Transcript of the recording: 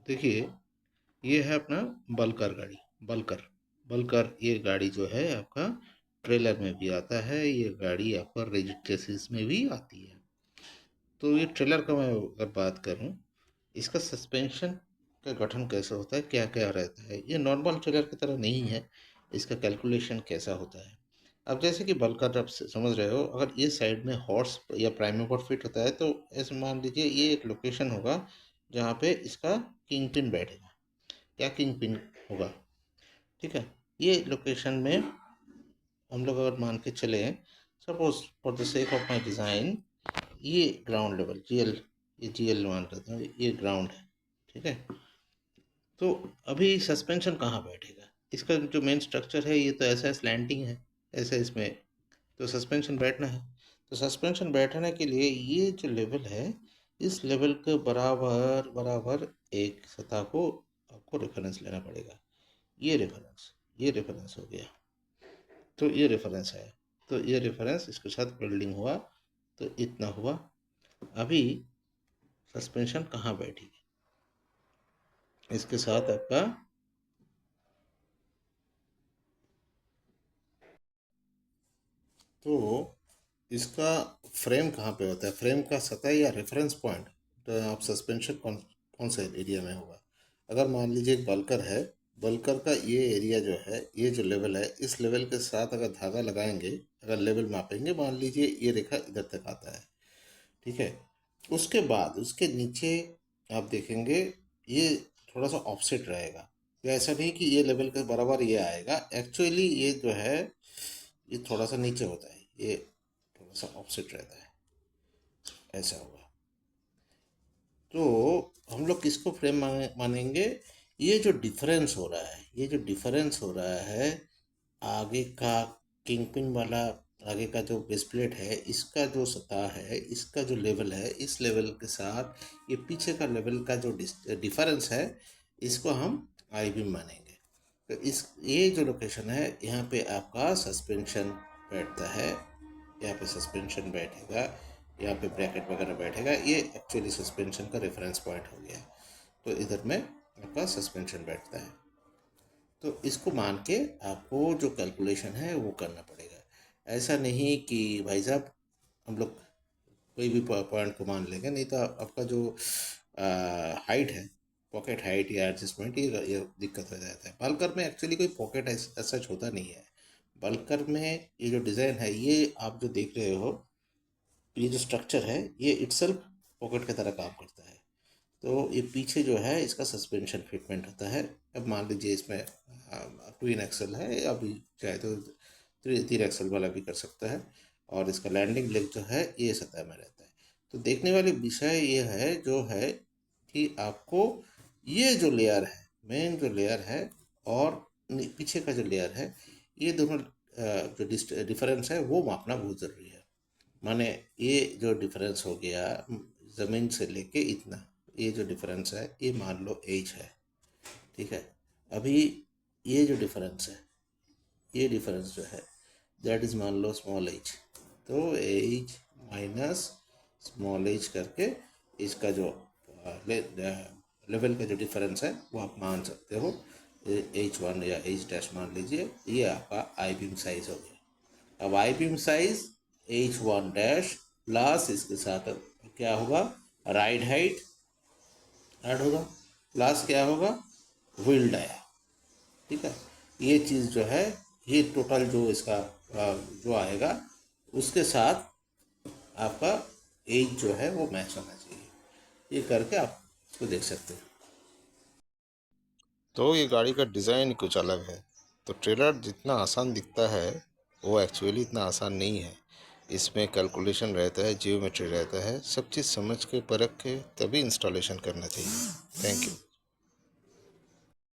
देखिए, ये है अपना बल्कर गाड़ी। बल्कर बल्कर ये गाड़ी जो है आपका ट्रेलर में भी आता है, ये गाड़ी आपका रिजिड चेसिस में भी आती है। तो ये ट्रेलर का मैं अगर बात करूं, इसका सस्पेंशन का गठन कैसा होता है, क्या क्या रहता है, ये नॉर्मल ट्रेलर की तरह नहीं है। इसका कैलकुलेशन कैसा होता है, अब जैसे कि बल्कर आप समझ रहे हो, अगर ये साइड में हॉर्स या प्राइम मूवर फिट होता है तो ऐसे मान लीजिए ये एक लोकेशन होगा जहाँ पे इसका किंग पिन बैठेगा। क्या किंग पिन होगा, ठीक है। ये लोकेशन में हम लोग अगर मान के चले, suppose for the sake of my design, ये ग्राउंड लेवल जीएल, ये जीएल मान लेते हैं, ये ग्राउंड है, ठीक है। तो अभी सस्पेंशन कहाँ बैठेगा, इसका जो मेन स्ट्रक्चर है ये तो ऐसा स्लैंटिंग है, ऐसा इसमें तो सस्पेंशन बैठना है। तो सस्पेंशन बैठने के लिए ये जो लेवल है, इस लेवल के बराबर बराबर एक सतह को आपको रेफरेंस लेना पड़ेगा। ये रेफरेंस हो गया, तो ये रेफरेंस है, तो ये रेफरेंस इसके साथ बिल्डिंग हुआ, तो इतना हुआ। अभी सस्पेंशन कहाँ बैठेगी, इसके साथ आपका तो इसका फ्रेम कहाँ पे होता है, फ्रेम का सतह या रेफरेंस पॉइंट, तो आप सस्पेंशन कौन कौन से एरिया में होगा। अगर मान लीजिए एक बल्कर है, बल्कर का ये एरिया जो है, ये जो लेवल है, इस लेवल के साथ अगर धागा लगाएंगे, अगर लेवल मापेंगे, मान लीजिए ये रेखा इधर तक आता है, ठीक है। उसके बाद उसके नीचे आप देखेंगे ये थोड़ा सा ऑफसेट रहेगा, तो ऐसा नहीं कि ये लेवल के बराबर ये आएगा, एक्चुअली ये जो है ये थोड़ा सा नीचे होता है, ये थोड़ा सा ऑफसेट रहता है, ऐसा होगा। तो हम लोग किसको फ्रेम मानेंगे, ये जो डिफरेंस हो रहा है, ये जो डिफरेंस हो रहा है आगे का किंग पिन वाला, आगे का जो बेस प्लेट है, इसका जो सतह है, इसका जो लेवल है, इस लेवल के साथ ये पीछे का लेवल का जो डिफरेंस है, इसको हम आई बीम मानेंगे। तो इस ये जो लोकेशन है, यहाँ पे आपका सस्पेंशन बैठता है, यहाँ पे सस्पेंशन बैठेगा, यहाँ पे ब्रैकेट वगैरह बैठेगा, ये एक्चुअली सस्पेंशन का रेफरेंस पॉइंट हो गया। तो इधर में आपका सस्पेंशन बैठता है, तो इसको मान के आपको जो कैलकुलेशन है वो करना पड़ेगा। ऐसा नहीं कि भाई साहब हम लोग कोई भी पॉइंट को मान लेंगे, नहीं तो आपका जो हाइट है, पॉकेट हाइट या एडजस्टमेंट, ये दिक्कत हो जाता है। बल्कर में एक्चुअली कोई पॉकेट सच होता नहीं है। बल्कर में ये जो डिज़ाइन है, ये आप जो देख रहे हो, ये जो स्ट्रक्चर है, ये इटसेल्फ पॉकेट की तरह काम करता है। तो ये पीछे जो है इसका सस्पेंशन फिटमेंट होता है। अब मान लीजिए इसमें ट्विन एक्सल है, अभी चाहे तो तीन एक्सल वाला भी कर सकता है, और इसका लैंडिंग लेग जो है ये सतह में रहता है। तो देखने वाली विषय ये है जो है कि आपको ये जो लेयर है, मेन जो लेयर है, और पीछे का जो लेयर है, ये दोनों जो डिफरेंस है वो मापना बहुत ज़रूरी है। माने ये जो डिफरेंस हो गया ज़मीन से लेके इतना, ये जो डिफरेंस है ये मान लो एज है, ठीक है। अभी ये जो डिफरेंस है, ये डिफरेंस जो है दैट इज़ मान लो स्मॉल एज, तो एज माइनस स्मॉल एज करके इसका जो लेवल का जो डिफरेंस है वो आप मान सकते हो। H1 या एच डैश मान लीजिए, ये आपका आई बीम साइज हो गया। अब I beam size H1 dash plus इसके साथ क्या होगा, राइड हाइट ऐड होगा, प्लस क्या होगा, व्हील डाया, ठीक है। ये चीज़ जो है, ये टोटल जो इसका जो आएगा उसके साथ आपका एज जो है वो मैच होना चाहिए। ये करके आप इसको देख सकते हैं। तो ये गाड़ी का डिज़ाइन कुछ अलग है। तो ट्रेलर जितना आसान दिखता है वो एक्चुअली इतना आसान नहीं है। इसमें कैलकुलेशन रहता है, जियोमेट्री रहता है, सब चीज़ समझ के परख के तभी इंस्टॉलेशन करना चाहिए। Thank you.